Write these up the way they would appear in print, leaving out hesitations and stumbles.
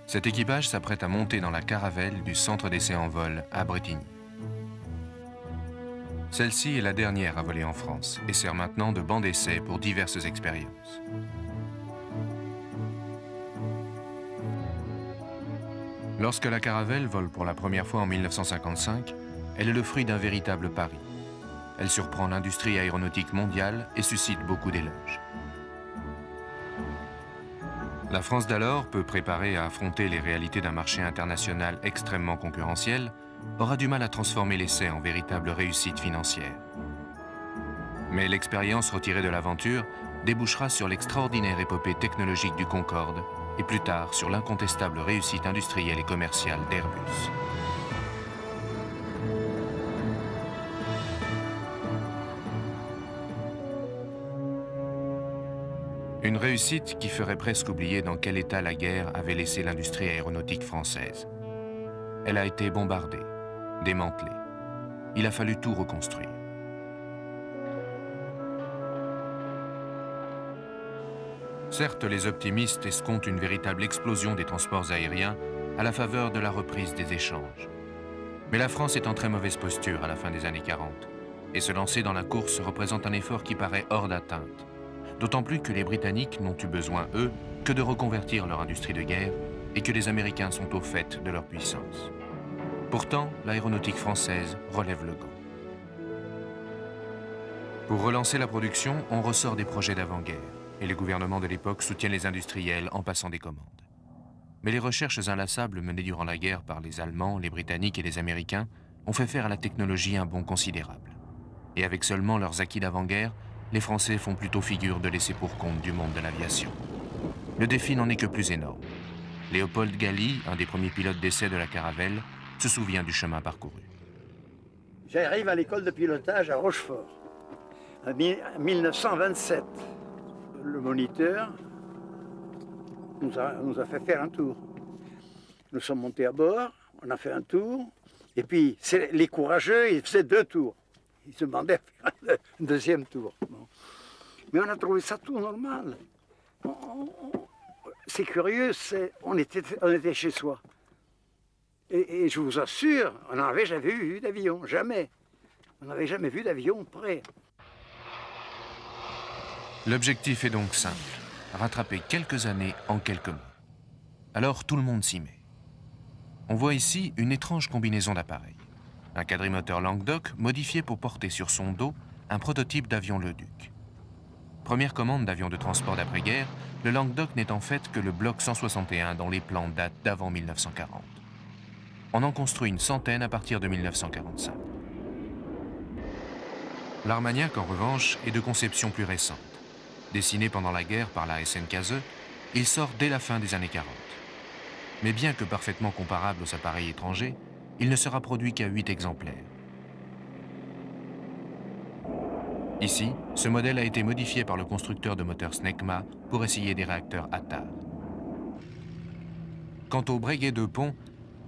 Cet équipage s'apprête à monter dans la caravelle du centre d'essai en vol à Bretigny. Celle-ci est la dernière à voler en France et sert maintenant de banc d'essai pour diverses expériences. Lorsque la caravelle vole pour la première fois en 1955, elle est le fruit d'un véritable pari. Elle surprend l'industrie aéronautique mondiale et suscite beaucoup d'éloges. La France d'alors, peu préparée à affronter les réalités d'un marché international extrêmement concurrentiel, aura du mal à transformer l'essai en véritable réussite financière. Mais l'expérience retirée de l'aventure débouchera sur l'extraordinaire épopée technologique du Concorde et plus tard sur l'incontestable réussite industrielle et commerciale d'Airbus. Une réussite qui ferait presque oublier dans quel état la guerre avait laissé l'industrie aéronautique française. Elle a été bombardée, démantelée. Il a fallu tout reconstruire. Certes, les optimistes escomptent une véritable explosion des transports aériens à la faveur de la reprise des échanges. Mais la France est en très mauvaise posture à la fin des années 40, et se lancer dans la course représente un effort qui paraît hors d'atteinte. D'autant plus que les Britanniques n'ont eu besoin, eux, que de reconvertir leur industrie de guerre et que les Américains sont au fait de leur puissance. Pourtant, l'aéronautique française relève le gant. Pour relancer la production, on ressort des projets d'avant-guerre et les gouvernements de l'époque soutiennent les industriels en passant des commandes. Mais les recherches inlassables menées durant la guerre par les Allemands, les Britanniques et les Américains ont fait faire à la technologie un bond considérable. Et avec seulement leurs acquis d'avant-guerre, les Français font plutôt figure de laisser pour compte du monde de l'aviation. Le défi n'en est que plus énorme. Léopold Galli, un des premiers pilotes d'essai de la Caravelle, se souvient du chemin parcouru. J'arrive à l'école de pilotage à Rochefort, en 1927. Le moniteur nous a fait faire un tour. Nous sommes montés à bord, on a fait un tour, et puis les courageux, ils faisaient 2 tours. Ils se demandaient à faire un deuxième tour. Bon. Mais on a trouvé ça tout normal. C'est curieux, on était chez soi. Et je vous assure, on n'avait jamais vu d'avion, jamais. On n'avait jamais vu d'avion près. L'objectif est donc simple, rattraper quelques années en quelques mois. Alors tout le monde s'y met. On voit ici une étrange combinaison d'appareils. Un quadrimoteur Languedoc modifié pour porter sur son dos un prototype d'avion Leduc. Première commande d'avion de transport d'après-guerre, le Languedoc n'est en fait que le bloc 161 dont les plans datent d'avant 1940. On en construit une centaine à partir de 1945. L'Armagnac, en revanche, est de conception plus récente. Dessiné pendant la guerre par la SNKSE, il sort dès la fin des années 40. Mais bien que parfaitement comparable aux appareils étrangers, il ne sera produit qu'à 8 exemplaires. Ici, ce modèle a été modifié par le constructeur de moteurs Snecma pour essayer des réacteurs Attar. Quant au Breguet de pont,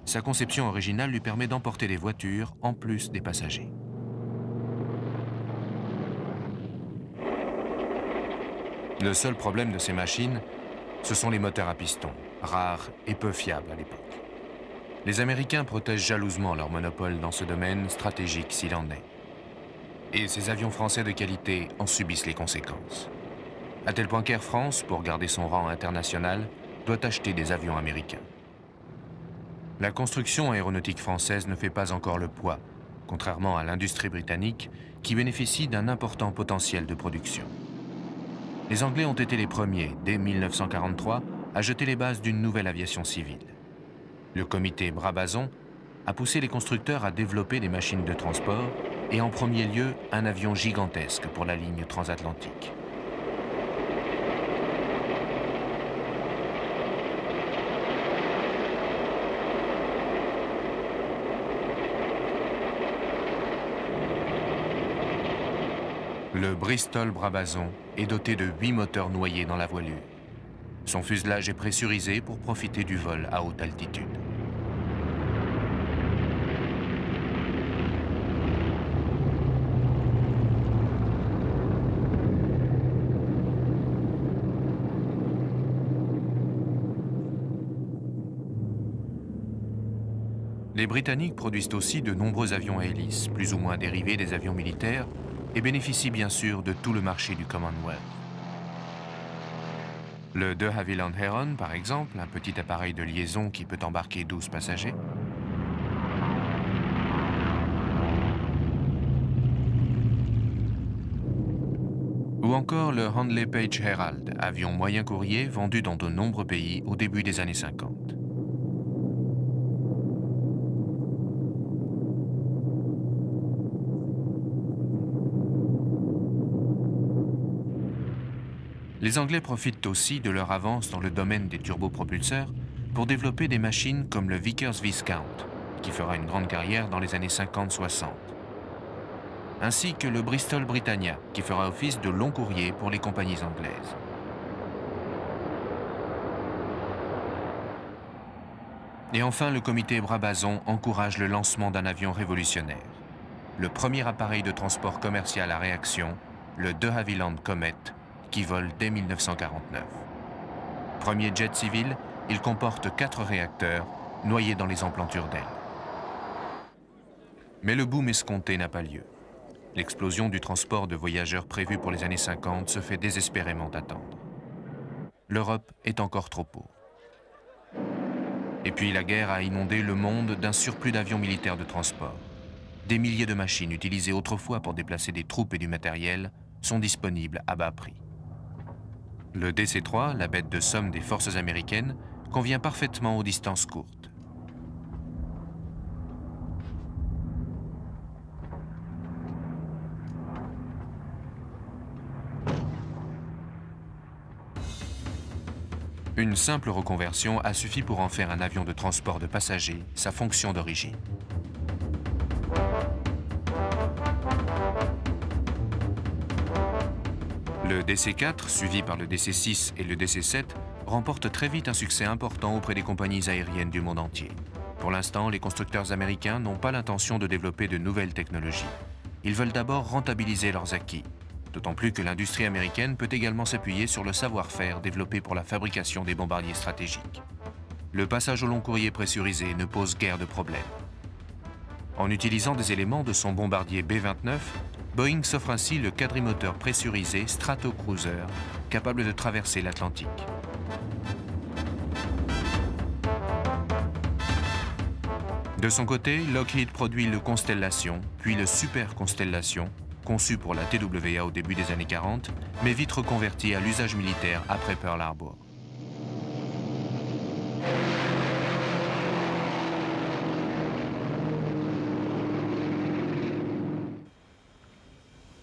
sa conception originale lui permet d'emporter des voitures en plus des passagers. Le seul problème de ces machines, ce sont les moteurs à piston, rares et peu fiables à l'époque. Les Américains protègent jalousement leur monopole dans ce domaine stratégique s'il en est. Et ces avions français de qualité en subissent les conséquences. À tel point qu'Air France, pour garder son rang international, doit acheter des avions américains. La construction aéronautique française ne fait pas encore le poids, contrairement à l'industrie britannique, qui bénéficie d'un important potentiel de production. Les Anglais ont été les premiers, dès 1943, à jeter les bases d'une nouvelle aviation civile. Le comité Brabazon a poussé les constructeurs à développer des machines de transport et en premier lieu un avion gigantesque pour la ligne transatlantique. Le Bristol Brabazon est doté de 8 moteurs noyés dans la voilure. Son fuselage est pressurisé pour profiter du vol à haute altitude. Les Britanniques produisent aussi de nombreux avions à hélices, plus ou moins dérivés des avions militaires, et bénéficient bien sûr de tout le marché du Commonwealth. Le de Havilland Heron, par exemple, un petit appareil de liaison qui peut embarquer 12 passagers. Ou encore le Handley Page Herald, avion moyen courrier vendu dans de nombreux pays au début des années 50. Les Anglais profitent aussi de leur avance dans le domaine des turbopropulseurs pour développer des machines comme le Vickers Viscount, qui fera une grande carrière dans les années 50-60, ainsi que le Bristol Britannia, qui fera office de long courrier pour les compagnies anglaises. Et enfin, le comité Brabazon encourage le lancement d'un avion révolutionnaire. Le premier appareil de transport commercial à réaction, le de Havilland Comet, qui vole dès 1949. Premier jet civil, il comporte 4 réacteurs noyés dans les emplantures d'ailes. Mais le boom escompté n'a pas lieu. L'explosion du transport de voyageurs prévue pour les années 50 se fait désespérément attendre. L'Europe est encore trop pauvre. Et puis la guerre a inondé le monde d'un surplus d'avions militaires de transport. Des milliers de machines utilisées autrefois pour déplacer des troupes et du matériel sont disponibles à bas prix. Le DC-3, la bête de somme des forces américaines, convient parfaitement aux distances courtes. Une simple reconversion a suffi pour en faire un avion de transport de passagers, sa fonction d'origine. Le DC-4, suivi par le DC-6 et le DC-7, remporte très vite un succès important auprès des compagnies aériennes du monde entier. Pour l'instant, les constructeurs américains n'ont pas l'intention de développer de nouvelles technologies. Ils veulent d'abord rentabiliser leurs acquis, d'autant plus que l'industrie américaine peut également s'appuyer sur le savoir-faire développé pour la fabrication des bombardiers stratégiques. Le passage au long courrier pressurisé ne pose guère de problème. En utilisant des éléments de son bombardier B-29, Boeing s'offre ainsi le quadrimoteur pressurisé Stratocruiser, capable de traverser l'Atlantique. De son côté, Lockheed produit le Constellation, puis le Super Constellation, conçu pour la TWA au début des années 40, mais vite reconverti à l'usage militaire après Pearl Harbor.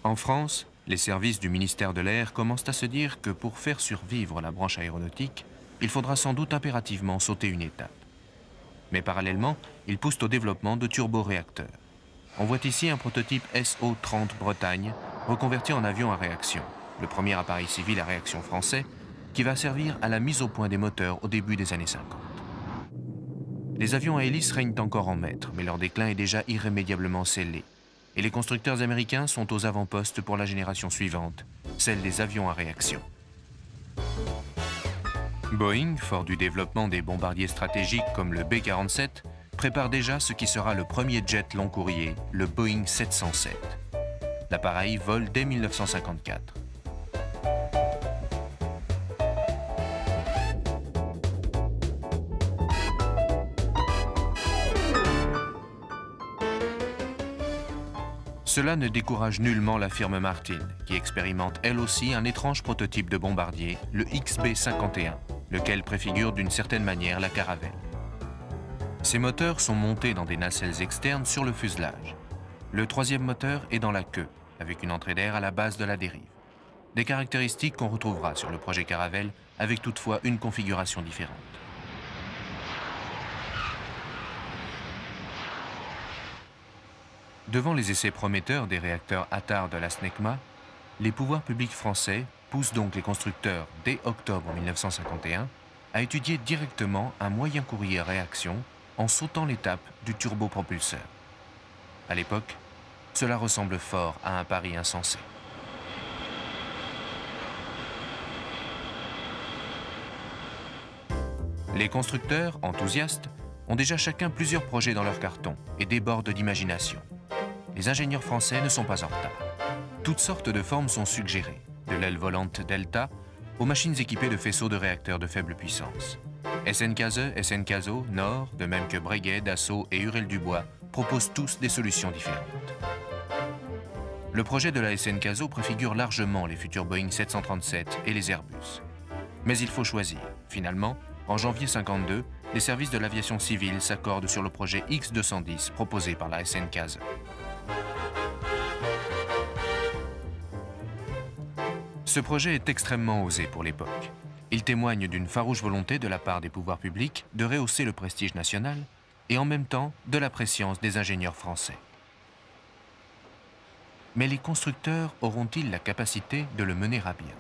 En France, les services du ministère de l'Air commencent à se dire que pour faire survivre la branche aéronautique, il faudra sans doute impérativement sauter une étape. Mais parallèlement, ils poussent au développement de turboréacteurs. On voit ici un prototype SO-30 Bretagne, reconverti en avion à réaction, le premier appareil civil à réaction français, qui va servir à la mise au point des moteurs au début des années 50. Les avions à hélice règnent encore en maître, mais leur déclin est déjà irrémédiablement scellé. Et les constructeurs américains sont aux avant-postes pour la génération suivante, celle des avions à réaction. Boeing, fort du développement des bombardiers stratégiques comme le B-47, prépare déjà ce qui sera le premier jet long courrier, le Boeing 707. L'appareil vole dès 1954. Cela ne décourage nullement la firme Martin, qui expérimente elle aussi un étrange prototype de bombardier, le XB-51, lequel préfigure d'une certaine manière la Caravelle. Ces moteurs sont montés dans des nacelles externes sur le fuselage. Le troisième moteur est dans la queue, avec une entrée d'air à la base de la dérive. Des caractéristiques qu'on retrouvera sur le projet Caravelle, avec toutefois une configuration différente. Devant les essais prometteurs des réacteurs Attard de la SNECMA, les pouvoirs publics français poussent donc les constructeurs, dès octobre 1951, à étudier directement un moyen courrier à réaction en sautant l'étape du turbopropulseur. À l'époque, cela ressemble fort à un pari insensé. Les constructeurs, enthousiastes, ont déjà chacun plusieurs projets dans leur carton et débordent d'imagination. Les ingénieurs français ne sont pas en retard. Toutes sortes de formes sont suggérées, de l'aile volante Delta aux machines équipées de faisceaux de réacteurs de faible puissance. SNKZ, SNKZO, Nord, de même que Breguet, Dassault et Hurel-Dubois proposent tous des solutions différentes. Le projet de la SNKZO préfigure largement les futurs Boeing 737 et les Airbus. Mais il faut choisir. Finalement, en janvier 1952, les services de l'aviation civile s'accordent sur le projet X-210 proposé par la SNKZ. Ce projet est extrêmement osé pour l'époque. Il témoigne d'une farouche volonté de la part des pouvoirs publics de rehausser le prestige national et en même temps de la prescience des ingénieurs français. Mais les constructeurs auront-ils la capacité de le mener à bien?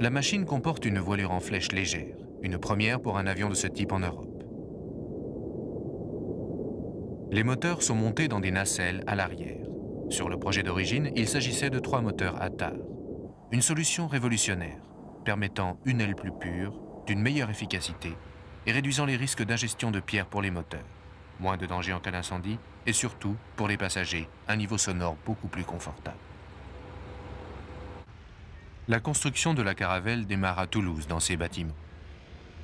La machine comporte une voilure en flèche légère, une première pour un avion de ce type en Europe. Les moteurs sont montés dans des nacelles à l'arrière. Sur le projet d'origine, il s'agissait de 3 moteurs Attar. Une solution révolutionnaire, permettant une aile plus pure, d'une meilleure efficacité et réduisant les risques d'ingestion de pierres pour les moteurs. Moins de danger en cas d'incendie et surtout, pour les passagers, un niveau sonore beaucoup plus confortable. La construction de la Caravelle démarre à Toulouse dans ces bâtiments.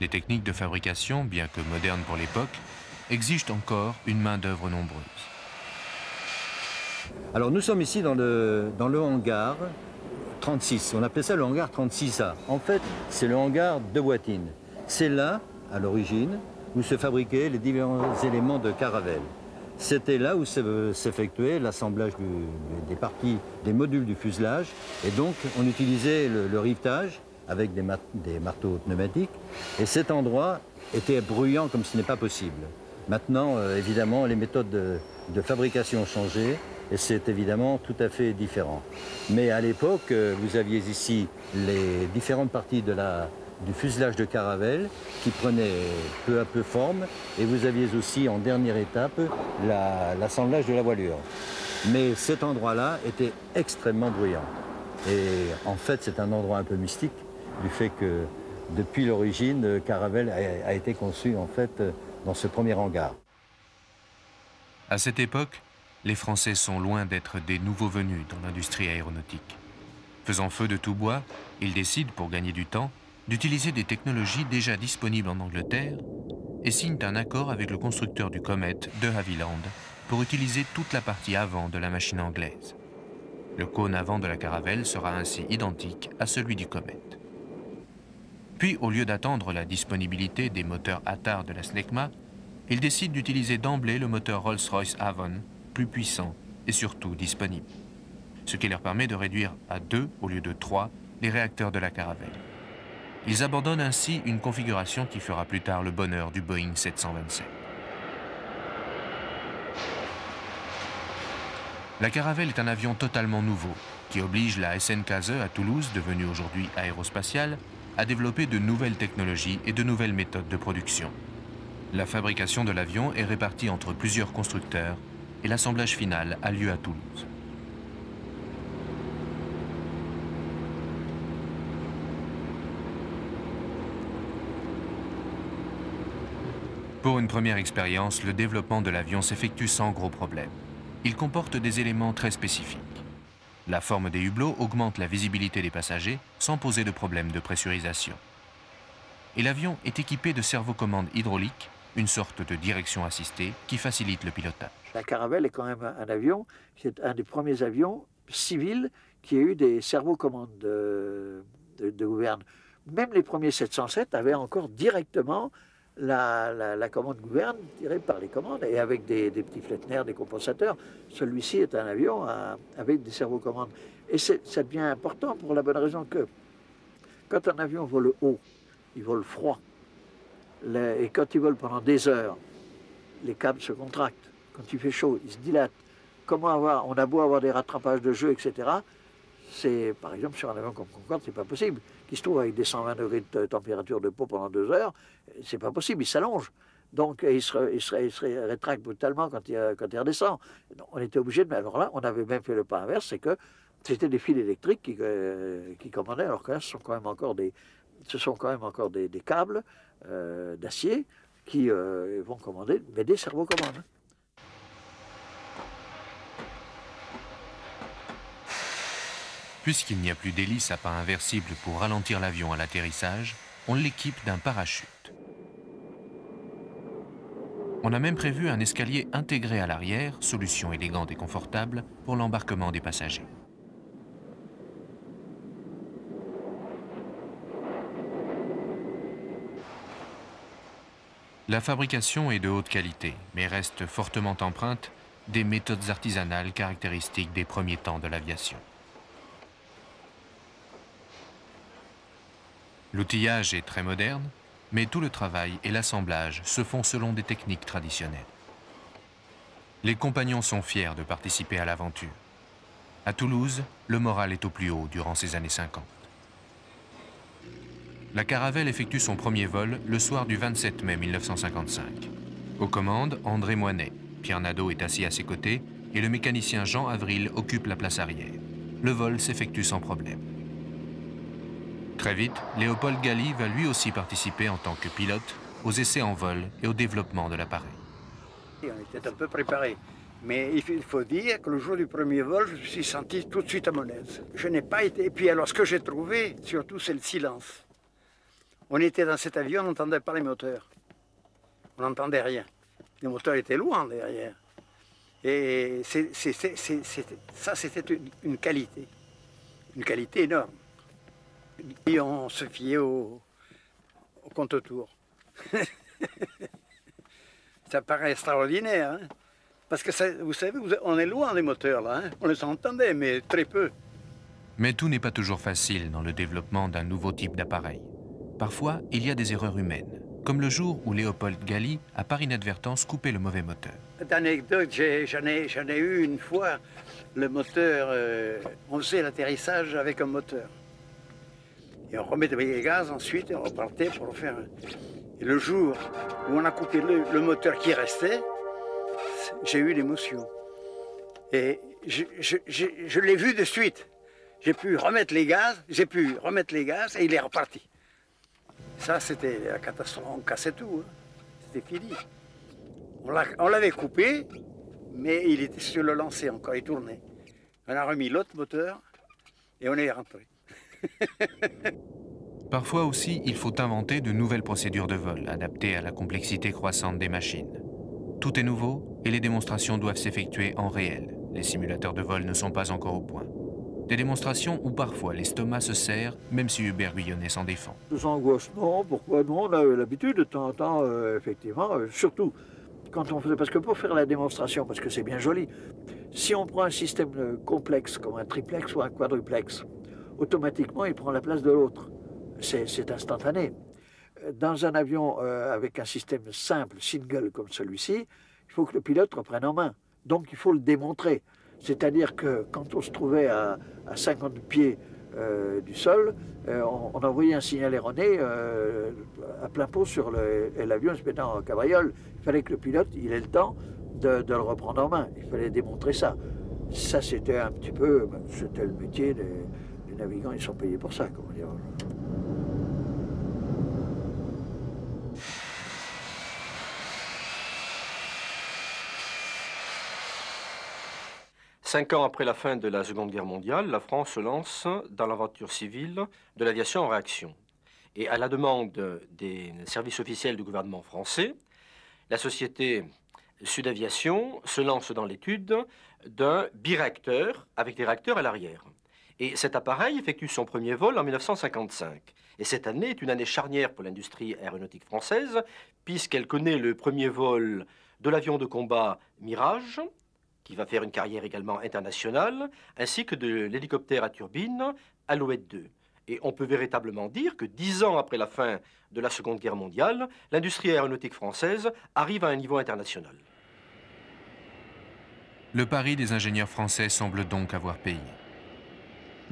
Les techniques de fabrication, bien que modernes pour l'époque, exigent encore une main-d'œuvre nombreuse. Alors nous sommes ici dans le hangar 36, on appelait ça le hangar 36A. En fait, c'est le hangar de Boitine. C'est là, à l'origine, où se fabriquaient les différents éléments de Caravelle. C'était là où s'effectuait l'assemblage des parties, des modules du fuselage. Et donc, on utilisait le rivetage avec des marteaux pneumatiques. Et cet endroit était bruyant comme ce n'est pas possible. Maintenant, évidemment, les méthodes de fabrication ont changé. Et c'est évidemment tout à fait différent. Mais à l'époque, vous aviez ici les différentes parties du fuselage de Caravelle qui prenaient peu à peu forme. Et vous aviez aussi, en dernière étape, l'assemblage de la voilure. Mais cet endroit-là était extrêmement bruyant. Et en fait, c'est un endroit un peu mystique du fait que, depuis l'origine, Caravelle a été conçu en fait dans ce premier hangar. À cette époque, les Français sont loin d'être des nouveaux venus dans l'industrie aéronautique. Faisant feu de tout bois, ils décident, pour gagner du temps, d'utiliser des technologies déjà disponibles en Angleterre et signent un accord avec le constructeur du Comet de Havilland pour utiliser toute la partie avant de la machine anglaise. Le cône avant de la Caravelle sera ainsi identique à celui du Comet. Puis, au lieu d'attendre la disponibilité des moteurs Attar de la Snecma, ils décident d'utiliser d'emblée le moteur Rolls-Royce Avon, plus puissant et surtout disponible, ce qui leur permet de réduire à 2 au lieu de 3 les réacteurs de la Caravelle. Ils abandonnent ainsi une configuration qui fera plus tard le bonheur du Boeing 727. La Caravelle est un avion totalement nouveau qui oblige la SNKZ à Toulouse, devenue aujourd'hui aérospatiale, à développer de nouvelles technologies et de nouvelles méthodes de production. La fabrication de l'avion est répartie entre plusieurs constructeurs et l'assemblage final a lieu à Toulouse. Pour une première expérience, le développement de l'avion s'effectue sans gros problème. Il comporte des éléments très spécifiques. La forme des hublots augmente la visibilité des passagers sans poser de problème de pressurisation. Et l'avion est équipé de servocommandes hydrauliques, une sorte de direction assistée qui facilite le pilotage. La Caravelle est quand même un avion, c'est un des premiers avions civils qui a eu des servocommandes de gouverne. Même les premiers 707 avaient encore directement la commande gouverne tirée par les commandes et avec des petits Flettner, des compensateurs. Celui-ci est un avion avec des servocommandes. Et ça devient important pour la bonne raison que quand un avion vole haut, il vole froid. Et quand il vole pendant des heures, les câbles se contractent. Quand il fait chaud, ils se dilatent. On a beau avoir des rattrapages de jeu, etc. Par exemple, sur un avion comme Concorde, c'est pas possible. Qui se trouve avec des 120 degrés de température de peau pendant 2 heures, c'est pas possible, il s'allonge. Donc il se rétracte brutalement quand il redescend. Donc, on était obligé de... Alors là, on avait même fait le pas inverse, c'est que c'était des fils électriques qui commandaient, alors que là, ce sont quand même encore ce sont quand même encore des câbles d'acier qui vont commander, mais des servocommandes. Puisqu'il n'y a plus d'hélice à pas inversible pour ralentir l'avion à l'atterrissage, on l'équipe d'un parachute. On a même prévu un escalier intégré à l'arrière, solution élégante et confortable pour l'embarquement des passagers. La fabrication est de haute qualité, mais reste fortement empreinte des méthodes artisanales caractéristiques des premiers temps de l'aviation. L'outillage est très moderne, mais tout le travail et l'assemblage se font selon des techniques traditionnelles. Les compagnons sont fiers de participer à l'aventure. À Toulouse, le moral est au plus haut durant ces années 50. La Caravelle effectue son premier vol le soir du 27 mai 1955. Aux commandes, André Moinet. Pierre Nadeau est assis à ses côtés et le mécanicien Jean Avril occupe la place arrière. Le vol s'effectue sans problème. Très vite, Léopold Galli va lui aussi participer en tant que pilote aux essais en vol et au développement de l'appareil. On était un peu préparé. Mais il faut dire que le jour du premier vol, je me suis senti tout de suite à mon aise. Je n'ai pas été... Et puis alors, ce que j'ai trouvé, surtout, c'est le silence. On était dans cet avion, on n'entendait pas les moteurs. On n'entendait rien. Les moteurs étaient loin derrière. Et ça, c'était une qualité. Une qualité énorme. Et on se fiait au compte-tour. Ça paraît extraordinaire, hein? Parce que ça, vous savez, on est loin des moteurs là, hein? On les entendait, mais très peu. Mais tout n'est pas toujours facile dans le développement d'un nouveau type d'appareil. Parfois, il y a des erreurs humaines, comme le jour où Léopold Galli a par inadvertance coupé le mauvais moteur. Cette anecdote, j'en ai eu une fois, le moteur, on faisait l'atterrissage avec un moteur. Et on remettait les gaz, ensuite on repartait pour faire. Et le jour où on a coupé le moteur qui restait, j'ai eu l'émotion. Et je l'ai vu de suite. J'ai pu remettre les gaz, et il est reparti. Ça, c'était la catastrophe, on cassait tout. Hein. C'était fini. On l'avait coupé, mais il était sur le lancer encore, il tournait. On a remis l'autre moteur et on est rentré. Parfois aussi, il faut inventer de nouvelles procédures de vol, adaptées à la complexité croissante des machines. Tout est nouveau et les démonstrations doivent s'effectuer en réel. Les simulateurs de vol ne sont pas encore au point. Des démonstrations où parfois l'estomac se serre, même si Hubert Guyonnet s'en défend. Sans angoisse, non, pourquoi non? On a l'habitude de temps en temps, effectivement, surtout quand on faisait, parce que pour faire la démonstration, parce que c'est bien joli, si on prend un système complexe comme un triplex ou un quadruplex, automatiquement il prend la place de l'autre. C'est instantané. Dans un avion avec un système simple, single comme celui-ci, il faut que le pilote reprenne en main. Donc il faut le démontrer. C'est-à-dire que quand on se trouvait à 50 pieds du sol, on envoyait un signal erroné à plein pot sur l'avion se mettant en cabriole. Il fallait que le pilote il ait le temps de le reprendre en main. Il fallait démontrer ça. Ça, c'était un petit peu... C'était le métier des navigants, ils sont payés pour ça, comment dire. 5 ans après la fin de la Seconde Guerre mondiale, la France se lance dans l'aventure civile de l'aviation en réaction. Et à la demande des services officiels du gouvernement français, la société Sudaviation se lance dans l'étude d'un biréacteur avec des réacteurs à l'arrière. Et cet appareil effectue son premier vol en 1955. Et cette année est une année charnière pour l'industrie aéronautique française, puisqu'elle connaît le premier vol de l'avion de combat Mirage, qui va faire une carrière également internationale, ainsi que de l'hélicoptère à turbine Alouette 2. Et on peut véritablement dire que 10 ans après la fin de la Seconde Guerre mondiale, l'industrie aéronautique française arrive à un niveau international. Le pari des ingénieurs français semble donc avoir payé.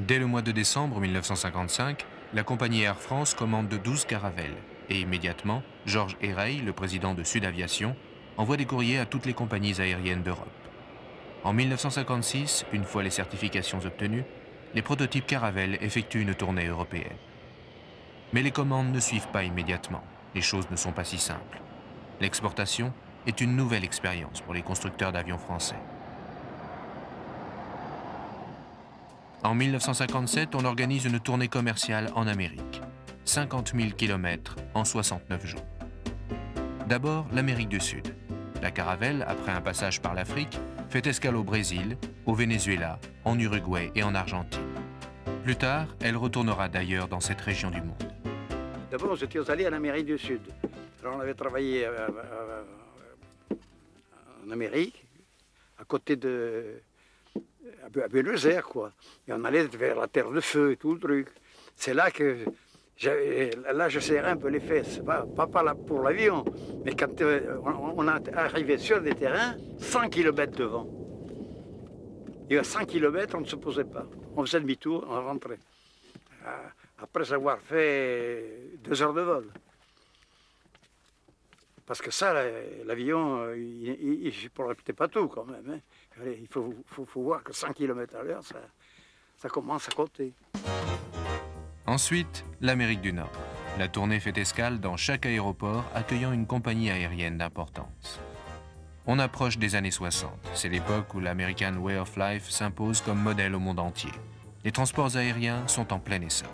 Dès le mois de décembre 1955, la compagnie Air France commande de 12 caravelles. Et immédiatement, Georges Héreil, le président de Sudaviation, envoie des courriers à toutes les compagnies aériennes d'Europe. En 1956, une fois les certifications obtenues, les prototypes Caravelle effectuent une tournée européenne. Mais les commandes ne suivent pas immédiatement. Les choses ne sont pas si simples. L'exportation est une nouvelle expérience pour les constructeurs d'avions français. En 1957, on organise une tournée commerciale en Amérique. 50 000 km en 69 jours. D'abord, l'Amérique du Sud. La Caravelle, après un passage par l'Afrique, fait escale au Brésil, au Venezuela, en Uruguay et en Argentine. Plus tard, elle retournera d'ailleurs dans cette région du monde. D'abord, nous étions allés en Amérique du Sud. Alors, on avait travaillé en Amérique, à côté de... à Buenos Aires, quoi. Et on allait vers la Terre de Feu et tout le truc. C'est là que... Là, je serrais un peu les fesses. Pas pour l'avion, mais quand on est arrivé sur des terrains, 100 km de vent. Et à 100 km, on ne se posait pas. On faisait demi-tour, on rentrait. Après avoir fait 2 heures de vol. Parce que ça, l'avion, il ne répéter pas tout quand même. Hein. Il faut voir que 100 km à l'heure, ça commence à compter. Ensuite, l'Amérique du Nord. La tournée fait escale dans chaque aéroport accueillant une compagnie aérienne d'importance. On approche des années 60. C'est l'époque où l'American Way of Life s'impose comme modèle au monde entier. Les transports aériens sont en plein essor.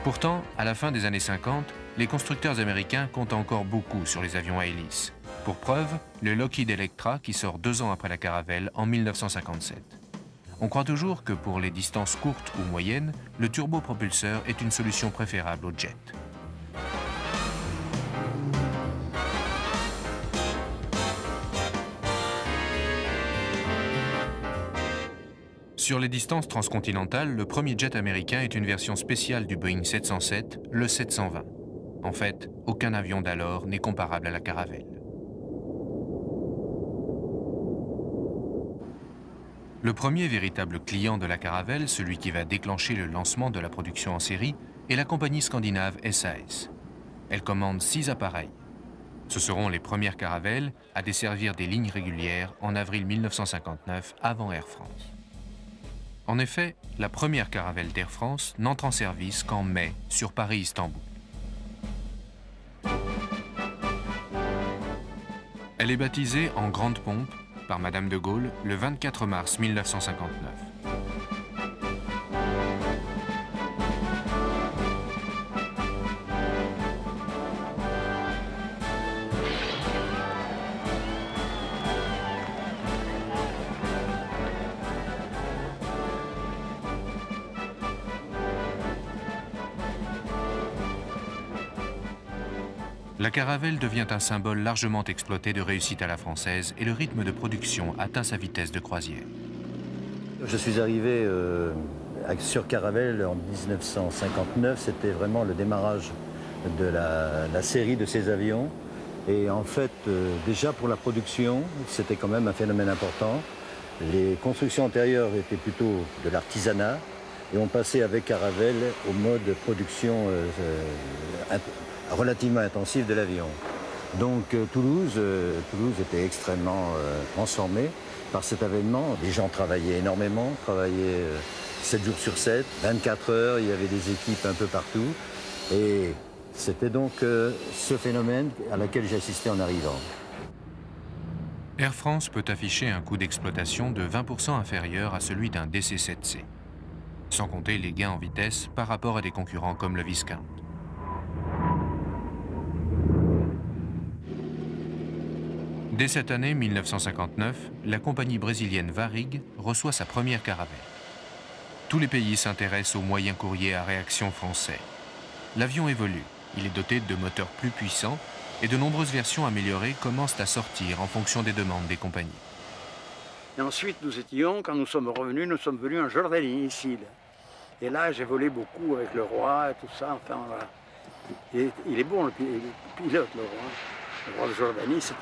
Pourtant, à la fin des années 50, les constructeurs américains comptent encore beaucoup sur les avions à hélice. Pour preuve, le Lockheed Electra qui sort 2 ans après la Caravelle en 1957. On croit toujours que pour les distances courtes ou moyennes, le turbopropulseur est une solution préférable au jet. Sur les distances transcontinentales, le premier jet américain est une version spéciale du Boeing 707, le 720. En fait, aucun avion d'alors n'est comparable à la Caravelle. Le premier véritable client de la Caravelle, celui qui va déclencher le lancement de la production en série, est la compagnie scandinave SAS. Elle commande 6 appareils. Ce seront les premières Caravelles à desservir des lignes régulières en avril 1959 avant Air France. En effet, la première Caravelle d'Air France n'entre en service qu'en mai sur Paris-Istanbul. Elle est baptisée en grande pompe par Madame de Gaulle le 24 mars 1959. La Caravelle devient un symbole largement exploité de réussite à la française et le rythme de production atteint sa vitesse de croisière. Je suis arrivé sur Caravelle en 1959, c'était vraiment le démarrage de la série de ces avions. Et en fait, déjà pour la production, c'était quand même un phénomène important. Les constructions antérieures étaient plutôt de l'artisanat et on passait avec Caravelle au mode de production relativement intensif de l'avion. Donc Toulouse était extrêmement transformée par cet événement. Les gens travaillaient énormément, travaillaient 7 jours sur 7, 24 heures, il y avait des équipes un peu partout. Et c'était donc ce phénomène à laquelle j'ai assisté en arrivant. Air France peut afficher un coût d'exploitation de 20% inférieur à celui d'un DC-7C, sans compter les gains en vitesse par rapport à des concurrents comme le Viscount. Dès cette année 1959, la compagnie brésilienne Varig reçoit sa première Caravelle. Tous les pays s'intéressent aux moyens courriers à réaction français. L'avion évolue, il est doté de moteurs plus puissants et de nombreuses versions améliorées commencent à sortir en fonction des demandes des compagnies. Et ensuite, quand nous sommes revenus, nous sommes venus en Jordanie, ici. Et là, j'ai volé beaucoup avec le roi et tout ça. Enfin, voilà. Il est bon, le pilote, le roi. Le roi de Jordanie, c'est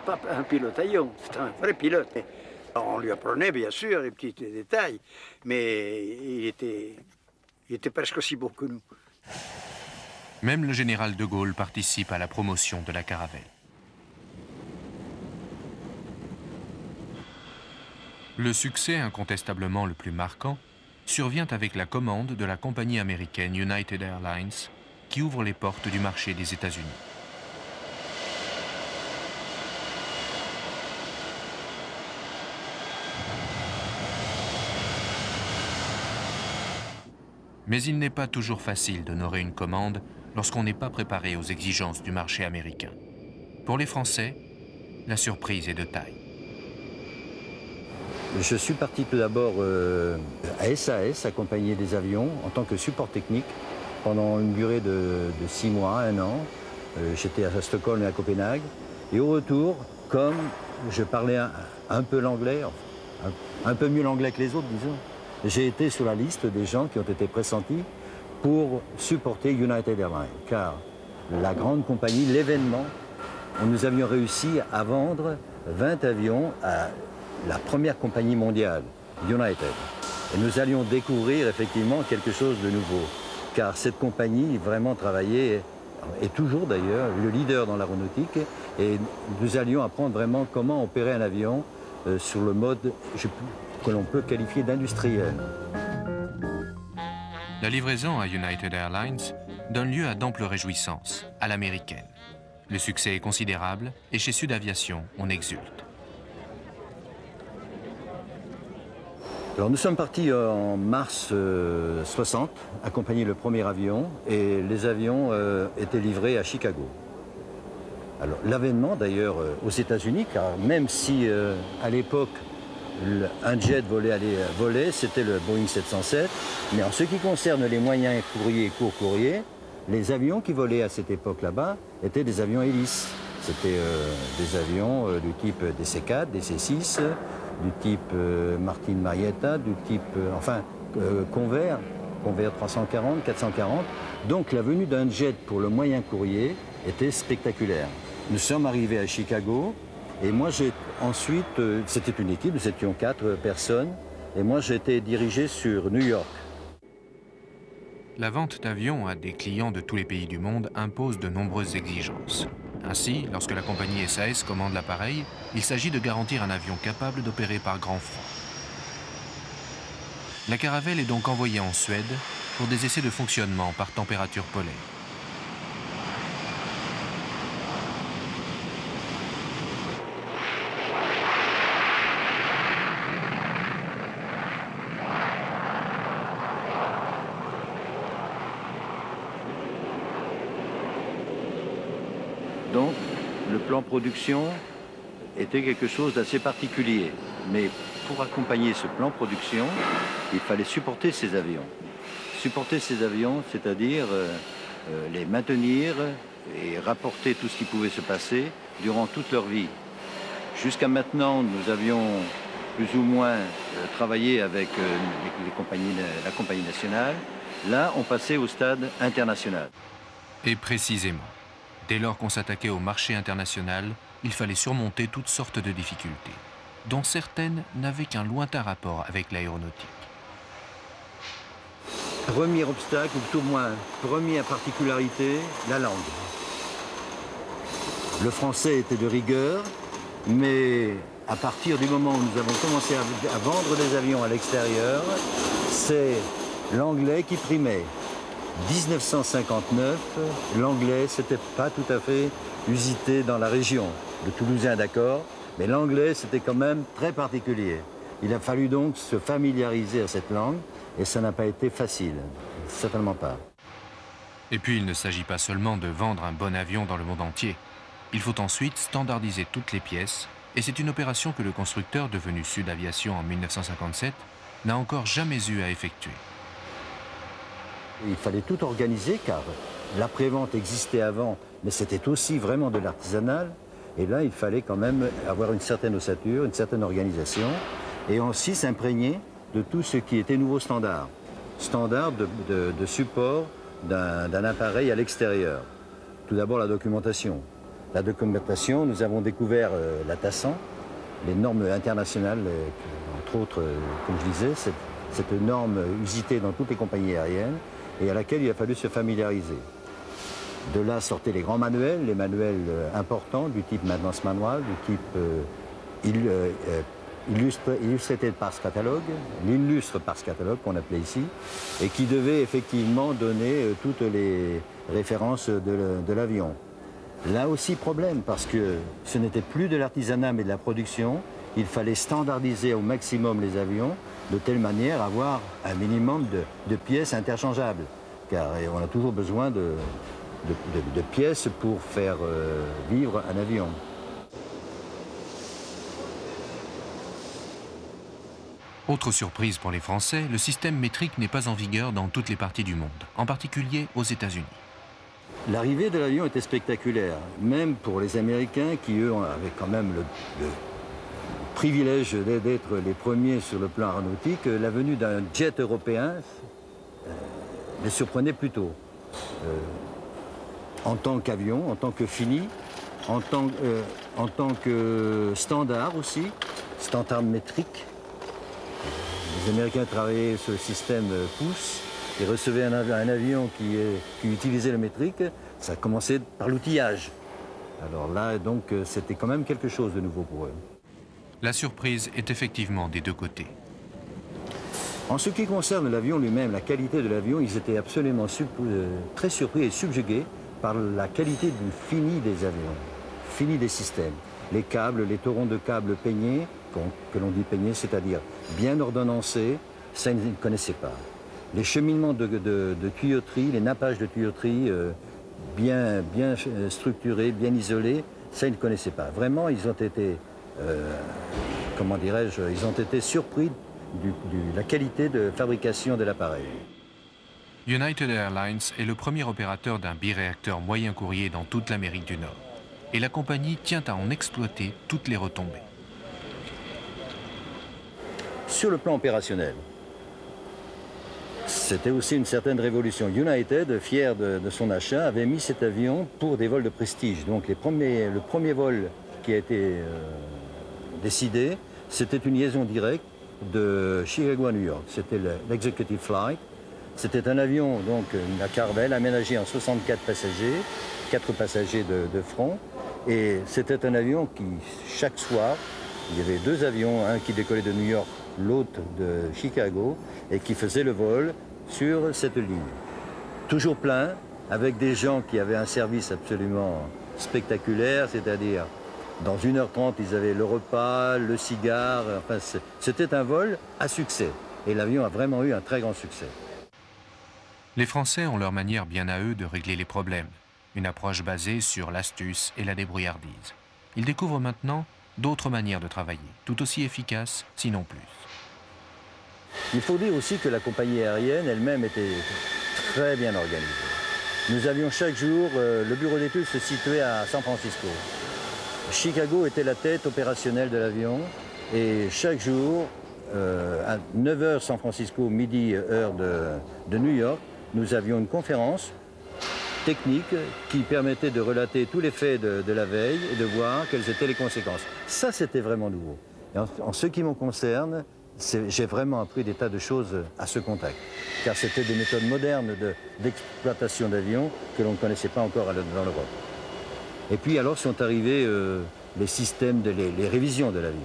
pas un pilotaillon, c'est un vrai pilote. On lui apprenait, bien sûr, les petits détails, mais il était presque aussi bon que nous. Même le général de Gaulle participe à la promotion de la Caravelle. Le succès incontestablement le plus marquant survient avec la commande de la compagnie américaine United Airlines, qui ouvre les portes du marché des États-Unis. Mais il n'est pas toujours facile d'honorer une commande lorsqu'on n'est pas préparé aux exigences du marché américain. Pour les Français, la surprise est de taille. Je suis parti tout d'abord à SAS, accompagner des avions en tant que support technique pendant une durée de 6 mois, 1 an. J'étais à Stockholm et à Copenhague. Et au retour, comme je parlais un peu l'anglais, un peu mieux l'anglais que les autres, disons, j'ai été sur la liste des gens qui ont été pressentis pour supporter United Airlines. Car la grande compagnie, l'événement, nous avions réussi à vendre 20 avions à la première compagnie mondiale, United. Et nous allions découvrir effectivement quelque chose de nouveau. Car cette compagnie vraiment travaillait, et toujours d'ailleurs, le leader dans l'aéronautique. Et nous allions apprendre vraiment comment opérer un avion sur le mode que l'on peut qualifier d'industriel. La livraison à United Airlines donne lieu à d'amples réjouissances, à l'américaine. Le succès est considérable et chez Sud Aviation, on exulte. Alors nous sommes partis en mars 60, accompagner le premier avion, et les avions étaient livrés à Chicago. Alors l'avènement d'ailleurs aux États-Unis, car même si à l'époque un jet volait, c'était le Boeing 707, mais en ce qui concerne les moyens courriers et courts courriers, les avions qui volaient à cette époque là-bas étaient des avions hélices. C'était des avions du type DC-4, DC-6, du type Martin Marietta, du type, Convair 340, 440. Donc la venue d'un jet pour le moyen courrier était spectaculaire. Nous sommes arrivés à Chicago et moi ensuite, c'était une équipe, nous étions 4 personnes et moi j'ai été dirigé sur New York. La vente d'avions à des clients de tous les pays du monde impose de nombreuses exigences. Ainsi, lorsque la compagnie SAS commande l'appareil, il s'agit de garantir un avion capable d'opérer par grand froid. La Caravelle est donc envoyée en Suède pour des essais de fonctionnement par température polaire. Donc, le plan production était quelque chose d'assez particulier. Mais pour accompagner ce plan production, il fallait supporter ces avions. Supporter ces avions, c'est-à-dire les maintenir et rapporter tout ce qui pouvait se passer durant toute leur vie. Jusqu'à maintenant, nous avions plus ou moins travaillé avec la compagnie nationale. Là, on passait au stade international. Et précisément. Dès lors qu'on s'attaquait au marché international, il fallait surmonter toutes sortes de difficultés, dont certaines n'avaient qu'un lointain rapport avec l'aéronautique. Premier obstacle, ou tout au moins première particularité, la langue. Le français était de rigueur, mais à partir du moment où nous avons commencé à vendre des avions à l'extérieur, c'est l'anglais qui primait. 1959, l'anglais, c'était pas tout à fait usité dans la région. Le toulousain, d'accord, mais l'anglais, c'était quand même très particulier. Il a fallu donc se familiariser à cette langue, et ça n'a pas été facile, certainement pas. Et puis, il ne s'agit pas seulement de vendre un bon avion dans le monde entier. Il faut ensuite standardiser toutes les pièces, et c'est une opération que le constructeur, devenu Sud Aviation en 1957, n'a encore jamais eu à effectuer. Il fallait tout organiser car l'après-vente existait avant, mais c'était aussi vraiment de l'artisanal. Et là, il fallait quand même avoir une certaine ossature, une certaine organisation, et aussi s'imprégner de tout ce qui était nouveau standard. Standard de support d'un appareil à l'extérieur. Tout d'abord, la documentation. La documentation, nous avons découvert la TASAN, les normes internationales, entre autres, comme je disais, cette norme usitée dans toutes les compagnies aériennes, et à laquelle il a fallu se familiariser. De là sortaient les grands manuels, les manuels importants du type maintenance manual, du type Illustrated Parts Catalogue, l'illustre Parts Catalogue qu'on appelait ici, et qui devait effectivement donner toutes les références de l'avion. Là aussi problème, parce que ce n'était plus de l'artisanat mais de la production. Il fallait standardiser au maximum les avions, de telle manière à avoir un minimum de pièces interchangeables. Car on a toujours besoin de pièces pour faire vivre un avion. Autre surprise pour les Français, le système métrique n'est pas en vigueur dans toutes les parties du monde, en particulier aux États-Unis. L'arrivée de l'avion était spectaculaire, même pour les Américains qui, eux, avaient quand même le privilège d'être les premiers sur le plan aéronautique. La venue d'un jet européen les surprenait plutôt. En tant qu'avion, en tant que fini, en tant que standard aussi, standard métrique. Les Américains travaillaient sur le système pouce. Ils recevaient un avion qui utilisait le métrique. Ça commençait par l'outillage. Alors là, donc, c'était quand même quelque chose de nouveau pour eux. La surprise est effectivement des deux côtés. En ce qui concerne l'avion lui-même, la qualité de l'avion, ils étaient absolument très surpris et subjugués par la qualité du fini des avions, fini des systèmes. Les câbles, les torrents de câbles peignés, que l'on dit peignés, c'est-à-dire bien ordonnancés, ça ils ne connaissaient pas. Les cheminements de tuyauterie, les nappages de tuyauterie bien structurés, bien isolés, ça ils ne connaissaient pas. Vraiment, ils ont été, comment dirais-je, ils ont été surpris de la qualité de fabrication de l'appareil. United Airlines est le premier opérateur d'un biréacteur moyen courrier dans toute l'Amérique du Nord. Et la compagnie tient à en exploiter toutes les retombées. Sur le plan opérationnel, c'était aussi une certaine révolution. United, fier de son achat, avait mis cet avion pour des vols de prestige. Donc le premier vol qui a été décidé, c'était une liaison directe de Chicago à New York. C'était l'executive flight. C'était un avion, donc la Carvel, aménagé en 64 passagers, 4 passagers de front. Et c'était un avion qui, chaque soir, il y avait 2 avions, un qui décollait de New York, l'autre de Chicago, et qui faisait le vol sur cette ligne. Toujours plein, avec des gens qui avaient un service absolument spectaculaire, c'est-à-dire dans 1h30, ils avaient le repas, le cigare, enfin, c'était un vol à succès. Et l'avion a vraiment eu un très grand succès. Les Français ont leur manière bien à eux de régler les problèmes. Une approche basée sur l'astuce et la débrouillardise. Ils découvrent maintenant d'autres manières de travailler, tout aussi efficaces, sinon plus. Il faut dire aussi que la compagnie aérienne elle-même était très bien organisée. Nous avions chaque jour, le bureau d'études se situait à San Francisco. Chicago était la tête opérationnelle de l'avion et chaque jour, à 9h San Francisco, midi, heure de New York, nous avions une conférence technique qui permettait de relater tous les faits de la veille et de voir quelles étaient les conséquences. Ça, c'était vraiment nouveau. Et en ce qui me concerne, j'ai vraiment appris des tas de choses à ce contact. Car c'était des méthodes modernes d'exploitation d'avions que l'on ne connaissait pas encore dans l'Europe. Et puis alors sont arrivés les systèmes, les révisions de l'avion.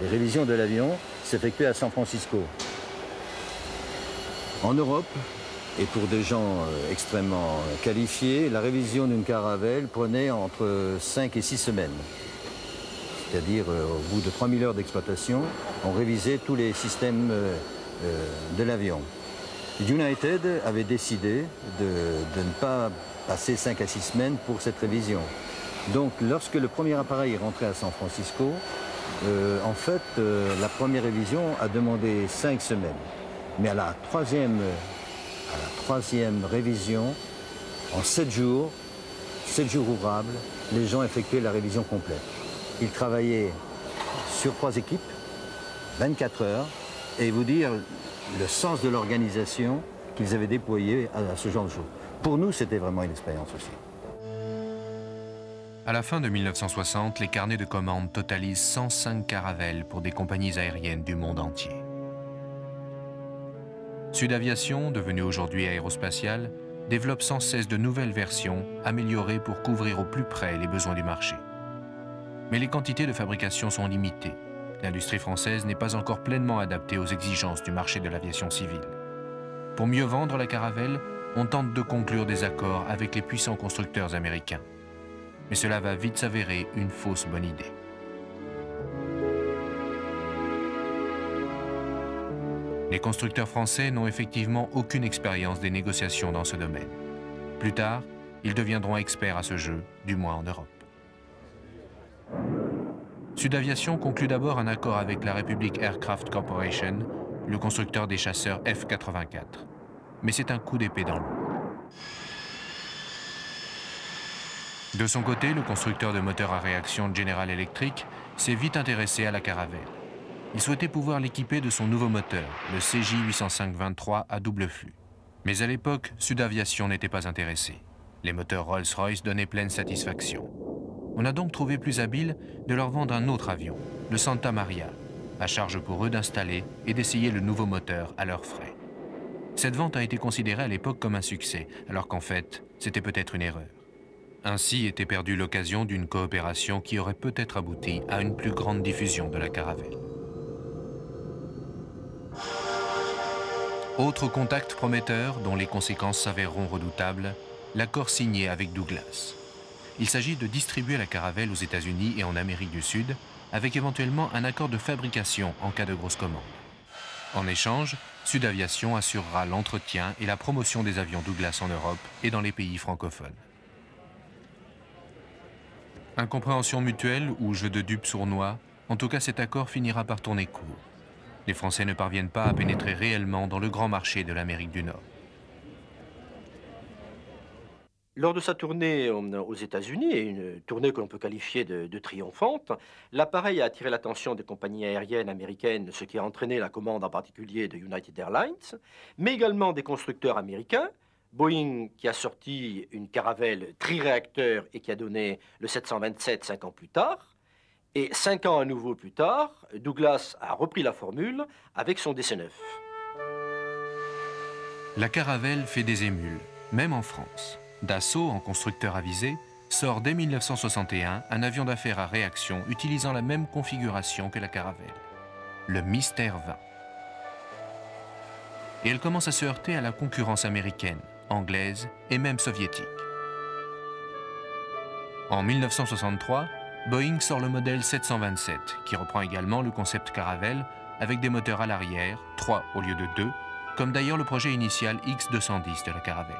Les révisions de l'avion s'effectuaient à San Francisco. En Europe, et pour des gens extrêmement qualifiés, la révision d'une Caravelle prenait entre 5 et 6 semaines. C'est-à-dire, au bout de 3000 heures d'exploitation, on révisait tous les systèmes de l'avion. United avait décidé de ne pas passer 5 à 6 semaines pour cette révision. Donc, lorsque le premier appareil est rentré à San Francisco, en fait, la première révision a demandé 5 semaines. Mais à la troisième révision, en 7 jours ouvrables, les gens effectuaient la révision complète. Ils travaillaient sur 3 équipes, 24 heures, et vous dire le sens de l'organisation qu'ils avaient déployé à ce genre de choses. Pour nous, c'était vraiment une expérience aussi. À la fin de 1960, les carnets de commandes totalisent 105 Caravelles pour des compagnies aériennes du monde entier. Sud Aviation, devenue aujourd'hui Aérospatiale, développe sans cesse de nouvelles versions améliorées pour couvrir au plus près les besoins du marché. Mais les quantités de fabrication sont limitées. l'industrie française n'est pas encore pleinement adaptée aux exigences du marché de l'aviation civile. Pour mieux vendre la Caravelle, on tente de conclure des accords avec les puissants constructeurs américains. Mais cela va vite s'avérer une fausse bonne idée. Les constructeurs français n'ont effectivement aucune expérience des négociations dans ce domaine. Plus tard, ils deviendront experts à ce jeu, du moins en Europe. Sudaviation conclut d'abord un accord avec la Republic Aircraft Corporation, le constructeur des chasseurs F-84. Mais c'est un coup d'épée dans l'eau. De son côté, le constructeur de moteurs à réaction General Electric s'est vite intéressé à la Caravelle. Il souhaitait pouvoir l'équiper de son nouveau moteur, le CJ805-23 à double flux. Mais à l'époque, Sudaviation n'était pas intéressé. Les moteurs Rolls-Royce donnaient pleine satisfaction. On a donc trouvé plus habile de leur vendre un autre avion, le Santa Maria, à charge pour eux d'installer et d'essayer le nouveau moteur à leurs frais. Cette vente a été considérée à l'époque comme un succès, alors qu'en fait, c'était peut-être une erreur. Ainsi était perdue l'occasion d'une coopération qui aurait peut-être abouti à une plus grande diffusion de la Caravelle. Autre contact prometteur dont les conséquences s'avéreront redoutables, l'accord signé avec Douglas. Il s'agit de distribuer la Caravelle aux États-Unis et en Amérique du Sud, avec éventuellement un accord de fabrication en cas de grosse commande. En échange, Sudaviation assurera l'entretien et la promotion des avions Douglas en Europe et dans les pays francophones. Incompréhension mutuelle ou jeu de dupes sournois, en tout cas cet accord finira par tourner court. Les Français ne parviennent pas à pénétrer réellement dans le grand marché de l'Amérique du Nord. Lors de sa tournée aux États-Unis, et une tournée que l'on peut qualifier de triomphante, l'appareil a attiré l'attention des compagnies aériennes américaines, ce qui a entraîné la commande en particulier de United Airlines, mais également des constructeurs américains, Boeing qui a sorti une Caravelle triréacteur et qui a donné le 727 5 ans plus tard, et 5 ans à nouveau plus tard, Douglas a repris la formule avec son DC-9. La Caravelle fait des émules, même en France. Dassault, en constructeur avisé, sort dès 1961 un avion d'affaires à réaction utilisant la même configuration que la Caravelle, le Mystère 20. Et elle commence à se heurter à la concurrence américaine, anglaise et même soviétique. En 1963, Boeing sort le modèle 727, qui reprend également le concept Caravelle avec des moteurs à l'arrière, 3 au lieu de 2, comme d'ailleurs le projet initial X210 de la Caravelle.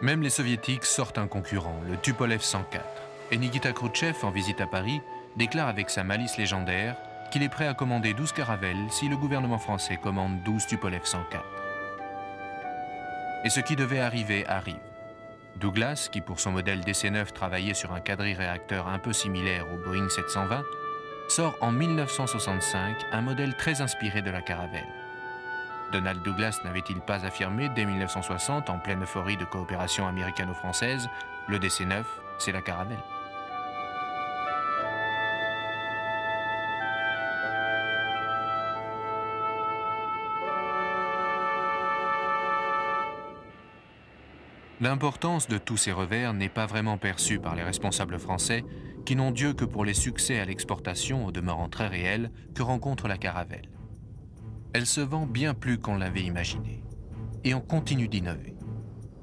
Même les soviétiques sortent un concurrent, le Tupolev 104. Et Nikita Khrouchtchev, en visite à Paris, déclare avec sa malice légendaire qu'il est prêt à commander 12 Caravelles si le gouvernement français commande 12 Tupolev 104. Et ce qui devait arriver arrive. Douglas, qui pour son modèle DC-9 travaillait sur un quadri-réacteur un peu similaire au Boeing 720, sort en 1965 un modèle très inspiré de la Caravelle. Donald Douglas n'avait-il pas affirmé dès 1960, en pleine euphorie de coopération américano-française, le DC-9, c'est la Caravelle. L'importance de tous ces revers n'est pas vraiment perçue par les responsables français qui n'ont Dieu que pour les succès à l'exportation, au demeurant très réels, que rencontre la Caravelle. Elle se vend bien plus qu'on l'avait imaginé. Et on continue d'innover.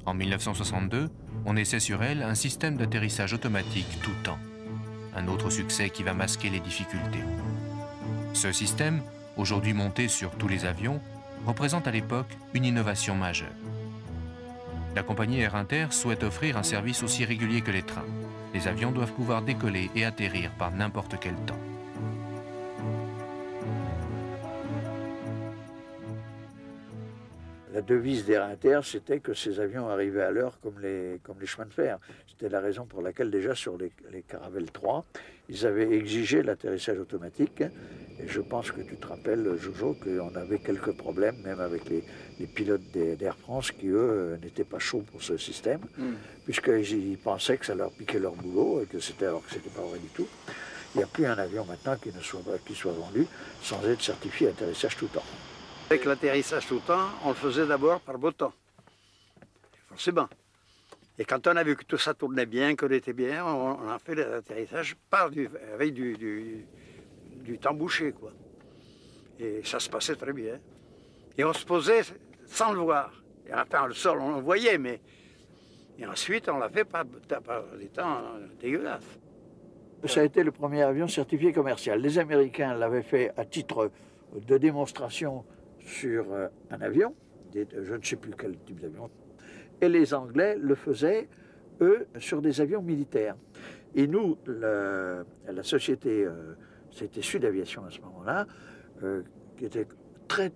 En 1962, on essaie sur elle un système d'atterrissage automatique tout temps. Un autre succès qui va masquer les difficultés. Ce système, aujourd'hui monté sur tous les avions, représente à l'époque une innovation majeure. La compagnie Air Inter souhaite offrir un service aussi régulier que les trains. Les avions doivent pouvoir décoller et atterrir par n'importe quel temps. La devise d'Air Inter, c'était que ces avions arrivaient à l'heure comme les chemins de fer. C'était la raison pour laquelle déjà sur les Caravelle 3, ils avaient exigé l'atterrissage automatique. Et je pense que tu te rappelles, Jojo, qu'on avait quelques problèmes, même avec les pilotes d'Air France, qui eux n'étaient pas chauds pour ce système, puisqu'ils pensaient que ça leur piquait leur boulot, et que c'était alors que c'était pas vrai du tout. Il n'y a plus un avion maintenant qui soit vendu sans être certifié atterrissage tout temps. Avec l'atterrissage tout temps, on le faisait d'abord par beau temps, forcément. Et quand on a vu que tout ça tournait bien, qu'on était bien, on a fait l'atterrissage avec du temps bouché, quoi. Et ça se passait très bien. Et on se posait sans le voir. Et enfin, le sol, on le voyait, mais... Et ensuite, on l'a fait par des temps dégueulasses. Ça a été le premier avion certifié commercial. Les Américains l'avaient fait à titre de démonstration sur un avion, je ne sais plus quel type d'avion, et les Anglais le faisaient, eux, sur des avions militaires. Et nous, la société, c'était Sud Aviation à ce moment-là, qui était très,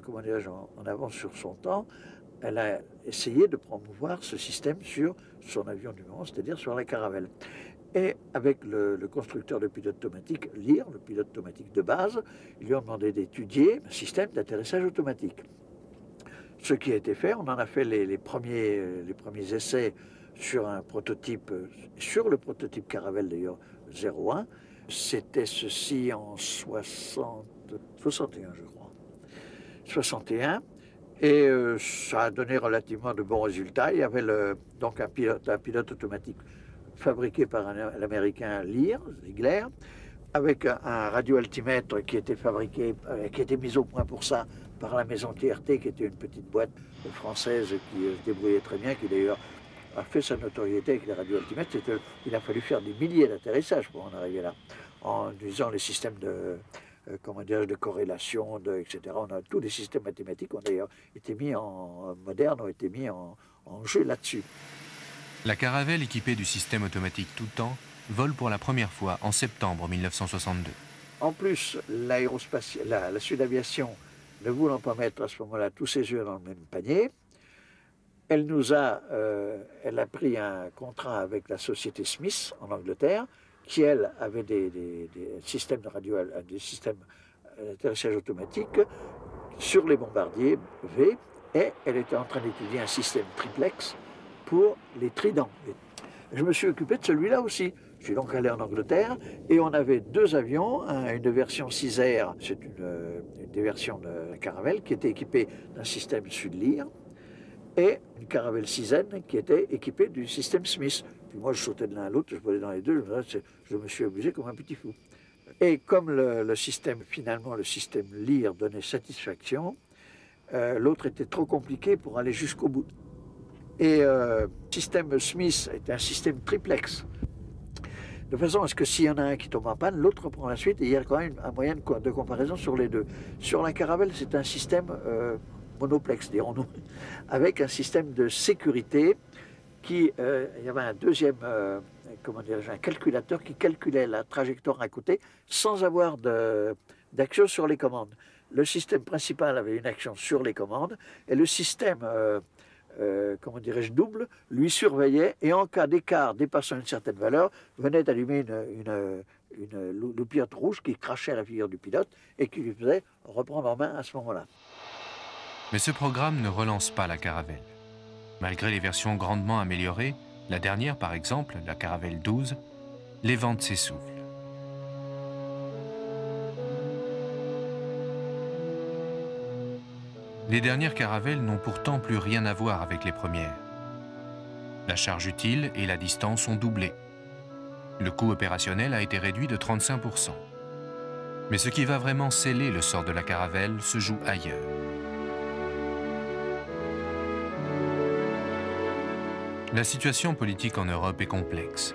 comment dirais-je, en avance sur son temps, elle a essayé de promouvoir ce système sur son avion du moment, c'est-à-dire sur la Caravelle. Et avec le constructeur de pilote automatique, Lear, le pilote automatique de base, ils lui ont demandé d'étudier un système d'atterrissage automatique. Ce qui a été fait, on en a fait les premiers essais sur un prototype, sur le prototype Caravelle d'ailleurs 01. C'était ceci en 61, je crois. 61. Et ça a donné relativement de bons résultats. Il y avait donc un pilote automatique fabriqué par l'américain Lear, Ziegler, avec un radioaltimètre qui était fabriqué, qui était mis au point pour ça par la maison TRT, qui était une petite boîte française qui se débrouillait très bien, qui d'ailleurs a fait sa notoriété avec les radioaltimètres. Il a fallu faire des milliers d'atterrissages pour en arriver là, en utilisant les systèmes de corrélation, etc. On a tous les systèmes mathématiques ont d'ailleurs été mis modernes, ont été mis en jeu là-dessus. La Caravelle équipée du système automatique tout temps vole pour la première fois en septembre 1962. En plus, la Sud Aviation, ne voulant pas mettre à ce moment-là tous ses œufs dans le même panier, elle a pris un contrat avec la société Smith en Angleterre, qui elle avait des systèmes d'atterrissage automatique sur les bombardiers V, et elle était en train d'étudier un système triplex pour les Tridents. Je me suis occupé de celui-là aussi. Je suis donc allé en Angleterre et on avait deux avions, une version 6R, c'est une des versions de la Caravelle qui était équipée d'un système Sud-Lear, et une Caravelle 6N qui était équipée du système Smith. Puis moi je sautais de l'un à l'autre, je volais dans les deux, je me suis amusé comme un petit fou. Et comme le système Lear donnait satisfaction, l'autre était trop compliqué pour aller jusqu'au bout. Et le système Smith est un système triplex, de façon à ce que s'il y en a un qui tombe en panne, l'autre reprend la suite et il y a quand même un moyen de comparaison sur les deux. Sur la Caravelle, c'est un système monoplex, dirons-nous, avec un système de sécurité il y avait un deuxième, un calculateur qui calculait la trajectoire à côté sans avoir d'action sur les commandes. Le système principal avait une action sur les commandes et le système double, lui surveillait et en cas d'écart dépassant une certaine valeur, venait d'allumer une loupiote rouge qui crachait à la figure du pilote et qui lui faisait reprendre en main à ce moment-là. Mais ce programme ne relance pas la Caravelle. Malgré les versions grandement améliorées, la dernière par exemple, la Caravelle 12, les ventes s'essoufflent. Les dernières Caravelles n'ont pourtant plus rien à voir avec les premières. La charge utile et la distance ont doublé. Le coût opérationnel a été réduit de 35%. Mais ce qui va vraiment sceller le sort de la Caravelle se joue ailleurs. La situation politique en Europe est complexe.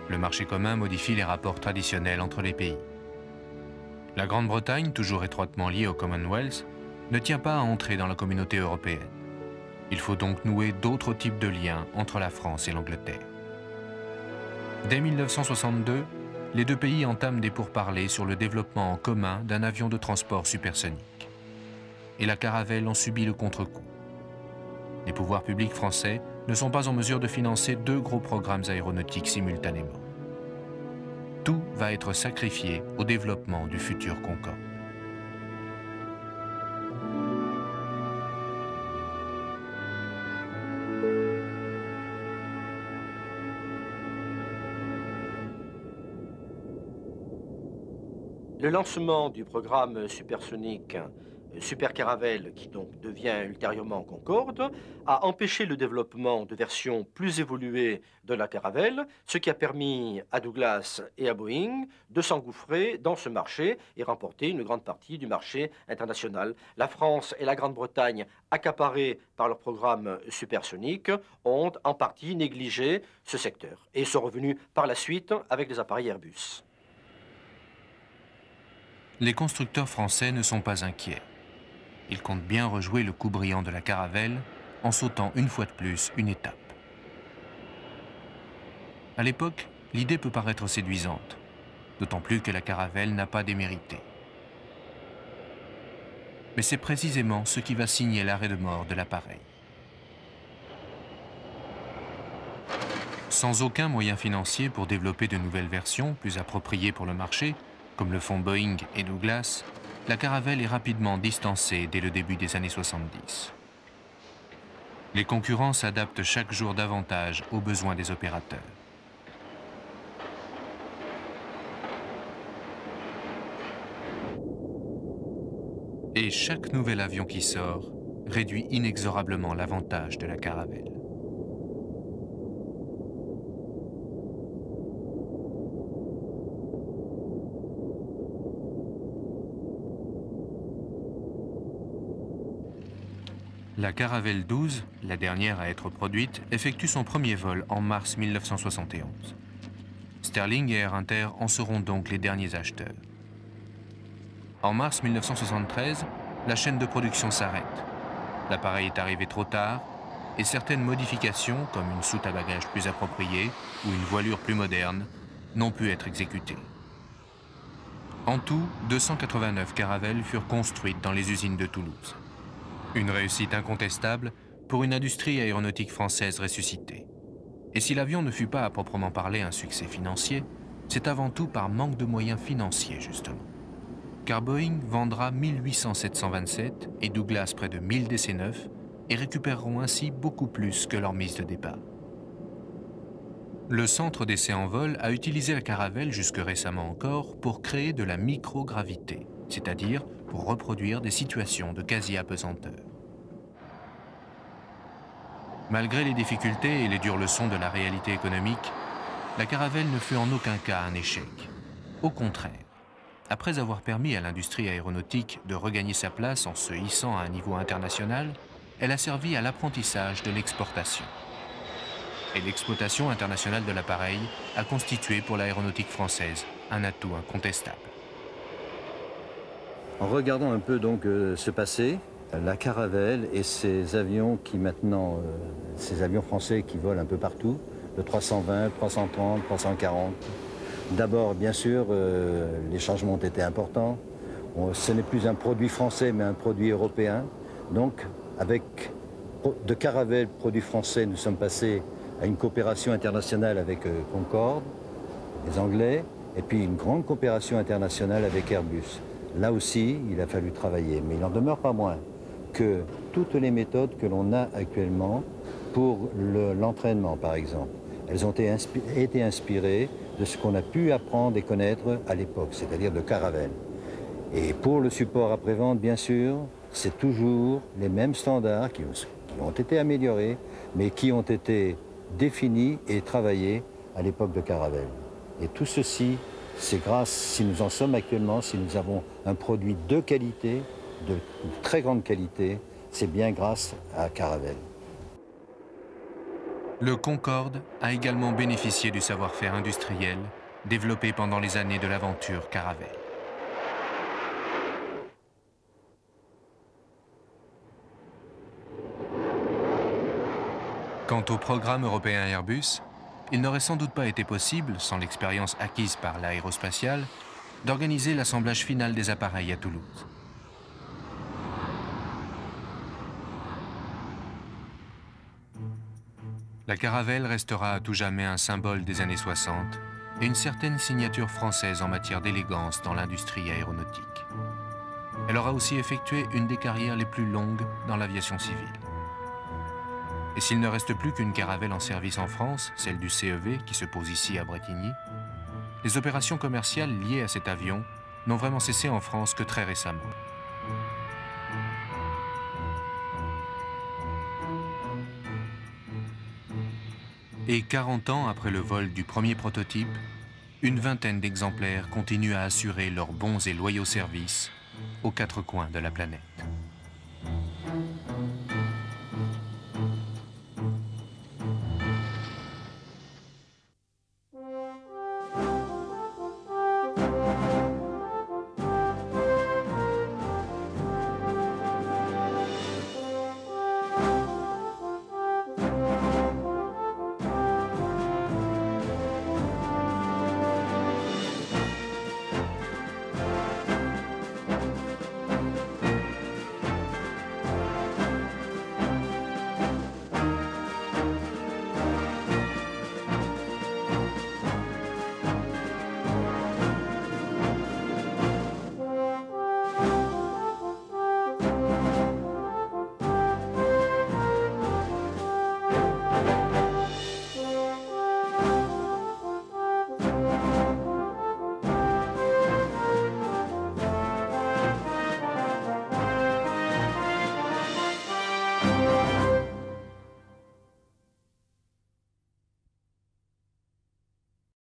Le marché commun modifie les rapports traditionnels entre les pays. La Grande-Bretagne, toujours étroitement liée au Commonwealth, ne tient pas à entrer dans la communauté européenne. Il faut donc nouer d'autres types de liens entre la France et l'Angleterre. Dès 1962, les deux pays entament des pourparlers sur le développement en commun d'un avion de transport supersonique. Et la Caravelle en subit le contre-coup. Les pouvoirs publics français ne sont pas en mesure de financer deux gros programmes aéronautiques simultanément. Tout va être sacrifié au développement du futur Concorde. Le lancement du programme supersonique Super Caravelle, qui donc devient ultérieurement Concorde, a empêché le développement de versions plus évoluées de la Caravelle, ce qui a permis à Douglas et à Boeing de s'engouffrer dans ce marché et remporter une grande partie du marché international. La France et la Grande-Bretagne, accaparées par leur programme supersonique, ont en partie négligé ce secteur et sont revenus par la suite avec des appareils Airbus. Les constructeurs français ne sont pas inquiets. Ils comptent bien rejouer le coup brillant de la Caravelle en sautant une fois de plus une étape. À l'époque, l'idée peut paraître séduisante, d'autant plus que la Caravelle n'a pas démérité. Mais c'est précisément ce qui va signer l'arrêt de mort de l'appareil. Sans aucun moyen financier pour développer de nouvelles versions plus appropriées pour le marché, comme le font Boeing et Douglas, la Caravelle est rapidement distancée dès le début des années 70. Les concurrents s'adaptent chaque jour davantage aux besoins des opérateurs. Et chaque nouvel avion qui sort réduit inexorablement l'avantage de la Caravelle. La Caravelle 12, la dernière à être produite, effectue son premier vol en mars 1971. Sterling et Air Inter en seront donc les derniers acheteurs. En mars 1973, la chaîne de production s'arrête. L'appareil est arrivé trop tard et certaines modifications, comme une soute à bagages plus appropriée ou une voilure plus moderne, n'ont pu être exécutées. En tout, 289 Caravelles furent construites dans les usines de Toulouse. Une réussite incontestable pour une industrie aéronautique française ressuscitée. Et si l'avion ne fut pas à proprement parler un succès financier, c'est avant tout par manque de moyens financiers justement. Car Boeing vendra 1800 727 et Douglas près de 1000 DC-9 et récupéreront ainsi beaucoup plus que leur mise de départ. Le centre d'essai en vol a utilisé la Caravelle jusque récemment encore pour créer de la microgravité, c'est-à-dire pour reproduire des situations de quasi-apesanteur. Malgré les difficultés et les dures leçons de la réalité économique, la Caravelle ne fut en aucun cas un échec. Au contraire, après avoir permis à l'industrie aéronautique de regagner sa place en se hissant à un niveau international, elle a servi à l'apprentissage de l'exportation. Et l'exploitation internationale de l'appareil a constitué pour l'aéronautique française un atout incontestable. En regardant un peu donc ce passé, la Caravelle et ces avions qui maintenant, ces avions français qui volent un peu partout, le 320, 330, 340. D'abord, bien sûr, les changements ont été importants. Ce n'est plus un produit français, mais un produit européen. Donc, avec de Caravelle, produit français, nous sommes passés à une coopération internationale avec Concorde, les Anglais, et puis une grande coopération internationale avec Airbus. Là aussi, il a fallu travailler, mais il n'en demeure pas moins que toutes les méthodes que l'on a actuellement pour l'entraînement, par exemple, elles ont été inspirées de ce qu'on a pu apprendre et connaître à l'époque, c'est-à-dire de Caravelle. Et pour le support après-vente, bien sûr, c'est toujours les mêmes standards qui ont été améliorés, mais qui ont été définis et travaillés à l'époque de Caravelle. Et tout ceci, c'est grâce, si nous en sommes actuellement, si nous avons un produit de qualité, de très grande qualité, c'est bien grâce à Caravelle. Le Concorde a également bénéficié du savoir-faire industriel développé pendant les années de l'aventure Caravelle. Quant au programme européen Airbus, il n'aurait sans doute pas été possible, sans l'expérience acquise par l'aérospatiale, d'organiser l'assemblage final des appareils à Toulouse. La Caravelle restera à tout jamais un symbole des années 60 et une certaine signature française en matière d'élégance dans l'industrie aéronautique. Elle aura aussi effectué une des carrières les plus longues dans l'aviation civile. Et s'il ne reste plus qu'une Caravelle en service en France, celle du CEV qui se pose ici à Bretigny, les opérations commerciales liées à cet avion n'ont vraiment cessé en France que très récemment. Et 40 ans après le vol du premier prototype, une vingtaine d'exemplaires continuent à assurer leurs bons et loyaux services aux quatre coins de la planète.